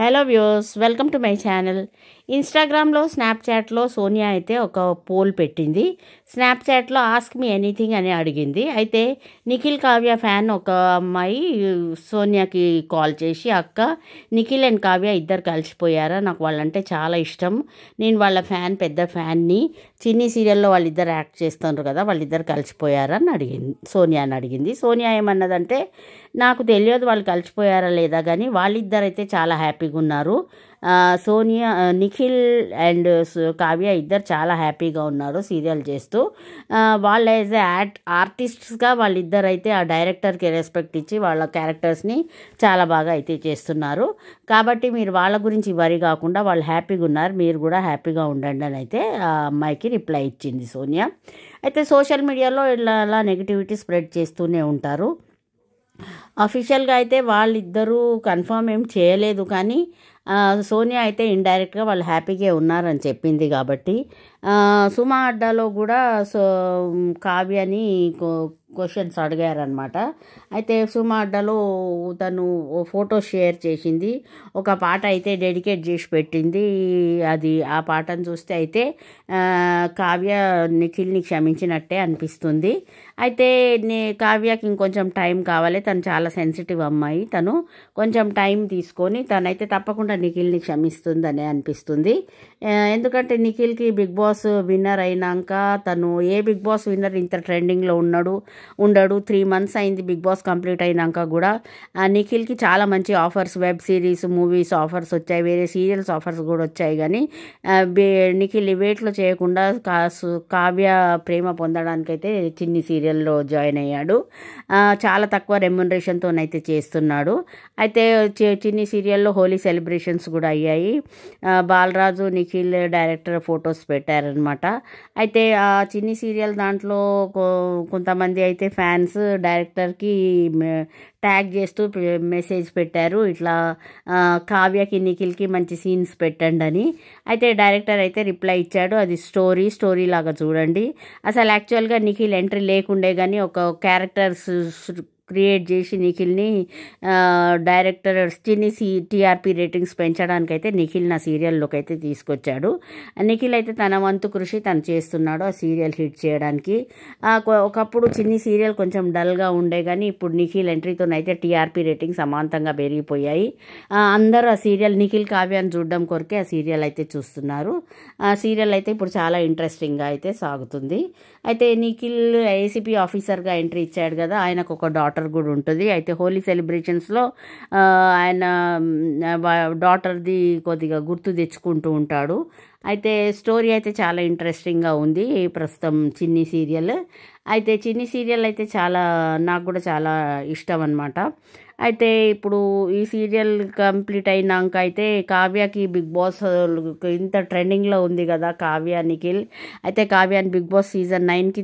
Hello viewers, welcome to my channel. ఇన్స్టాగ్రామ్లో స్నాప్చాట్లో సోనియా అయితే ఒక పోల్ పెట్టింది. స్నాప్చాట్లో ఆస్క్ మీ ఎనీథింగ్ అని అడిగింది. అయితే నిఖిల్ కావ్య ఫ్యాన్ ఒక అమ్మాయి సోనియాకి కాల్ చేసి, అక్క నిఖిల్ అండ్ కావ్య ఇద్దరు కలిసిపోయారా, నాకు వాళ్ళంటే చాలా ఇష్టం, నేను వాళ్ళ పెద్ద ఫ్యాన్ని, చిన్ని సీరియల్లో వాళ్ళిద్దరు యాక్ట్ చేస్తున్నారు కదా, వాళ్ళిద్దరు కలిసిపోయారా అని అడిగింది, సోనియాని అడిగింది. సోనియా ఏమన్నదంటే, నాకు తెలియదు వాళ్ళు కలిసిపోయారా లేదా, కానీ వాళ్ళిద్దరైతే చాలా హ్యాపీగా ఉన్నారు. సోనియా, నిఖిల్ అండ్ కావ్య ఇద్దరు చాలా హ్యాపీగా ఉన్నారు సీరియల్ చేస్తూ. వాళ్ళ యాజ్ ఏ ఆర్టిస్ట్స్గా వాళ్ళిద్దరైతే ఆ డైరెక్టర్కి రెస్పెక్ట్ ఇచ్చి వాళ్ళ క్యారెక్టర్స్ని చాలా బాగా అయితే చేస్తున్నారు. కాబట్టి మీరు వాళ్ళ గురించి వరి కాకుండా వాళ్ళు హ్యాపీగా ఉన్నారు, మీరు కూడా హ్యాపీగా ఉండండి అని అయితే ఆ అమ్మాయికి రిప్లై ఇచ్చింది సోనియా. అయితే సోషల్ మీడియాలో ఇలా నెగిటివిటీ స్ప్రెడ్ చేస్తూనే ఉంటారు. అఫీషియల్గా అయితే వాళ్ళిద్దరూ కన్ఫర్మ్ ఏం చేయలేదు, కానీ సోనియా అయితే ఇండైరెక్ట్గా వాళ్ళు హ్యాపీగా ఉన్నారని చెప్పింది. కాబట్టి సుమా అడ్డాలో కూడా కావ్యని క్వశ్చన్స్ అడిగారనమాట. అయితే సుమా అడ్డాలో తను ఫోటో షేర్ చేసింది, ఒక పాట అయితే డెడికేట్ చేసి పెట్టింది. ఆ పాటను చూస్తే అయితే కావ్య నిఖిల్ని క్షమించినట్టే అనిపిస్తుంది. అయితే కావ్యకి ఇంకొంచెం టైం కావాలి, తను చాలా సెన్సిటివ్ అమ్మాయి, తను కొంచెం టైం తీసుకొని తనైతే తప్పకుండా నిఖిల్ని క్షమిస్తుందని అనిపిస్తుంది. ఎందుకంటే నిఖిల్కి బిగ్ బాస్ విన్నర్ అయినాక తను ఏ బిగ్ బాస్ విన్నర్ ఇంత ట్రెండింగ్లో ఉండడు. 3 months అయింది బిగ్ బాస్ కంప్లీట్ అయినాక కూడా. నిఖిల్కి చాలా మంచి offers, web series, movies offers వచ్చాయి, వేరే సీరియల్స్ ఆఫర్స్ కూడా వచ్చాయి, కానీ నిఖిల్ వేట్లో చేయకుండా కావ్య ప్రేమ పొందడానికైతే చిన్ని సీరియల్లో జాయిన్ అయ్యాడు. చాలా తక్కువ రెమ్యునరేషన్తోనైతే చేస్తున్నాడు. అయితే చిన్ని సీరియల్లో హోలీ సెలబ్రేషన్స్ కూడా అయ్యాయి. బాలరాజు, నిఖిల్ డైరెక్టర్ ఫొటోస్ పెట్టారనమాట. అయితే ఆ చిన్ని సీరియల్ దాంట్లో కొంతమంది అయితే ఫ్యాన్స్ డైరెక్టర్కి ట్యాగ్ చేస్తూ మెసేజ్ పెట్టారు, ఇట్లా కావ్యకి నిఖిల్కి మంచి సీన్స్ పెట్టండి అని. అయితే డైరెక్టర్ అయితే రిప్లై ఇచ్చాడు, అది స్టోరీ లాగా చూడండి. అసలు యాక్చువల్గా నిఖిల్ ఎంట్రీ లేకుండే, కానీ ఒక క్యారెక్టర్స్ క్రియేట్ చేసి నిఖిల్ని డైరెక్టర్ టీఆర్పీ రేటింగ్స్ పెంచడానికైతే నిఖిల్ నా సీరియల్లోకి అయితే తీసుకొచ్చాడు. నిఖిల్ అయితే తన వంతు కృషి తను చేస్తున్నాడు ఆ సీరియల్ హిట్ చేయడానికి. ఒకప్పుడు చిన్ని సీరియల్ కొంచెం డల్గా ఉండే, కానీ ఇప్పుడు నిఖిల్ ఎంట్రీతోనైతే టీఆర్పీ రేటింగ్స్ అమాంతంగా పెరిగిపోయాయి. అందరూ ఆ సీరియల్ నిఖిల్ కావ్యాన్ని చూడడం కొరకే ఆ సీరియల్ అయితే చూస్తున్నారు. ఆ సీరియల్ అయితే ఇప్పుడు చాలా ఇంట్రెస్టింగ్గా అయితే సాగుతుంది. అయితే నిఖిల్ ఏసీపీ ఆఫీసర్గా ఎంట్రీ ఇచ్చాడు కదా, ఆయనకు ఒక డాటర్ కూడా ఉంటుంది. అయితే హోలీ సెలబ్రేషన్స్లో ఆయన డాటర్ది కొద్దిగా గుర్తు తెచ్చుకుంటూ ఉంటాడు. అయితే స్టోరీ అయితే చాలా ఇంట్రెస్టింగ్గా ఉంది ప్రస్తుతం చిన్ని సీరియల్. అయితే చిన్ని సీరియల్ అయితే నాకు కూడా చాలా ఇష్టం అన్నమాట. అయితే ఇప్పుడు ఈ సీరియల్ కంప్లీట్ అయినాక అయితే కావ్యకి బిగ్ బాస్ ఇంత ట్రెండింగ్లో ఉంది కదా కావ్య నిఖిల్. అయితే కావ్యాని బిగ్ బాస్ సీజన్ 9కి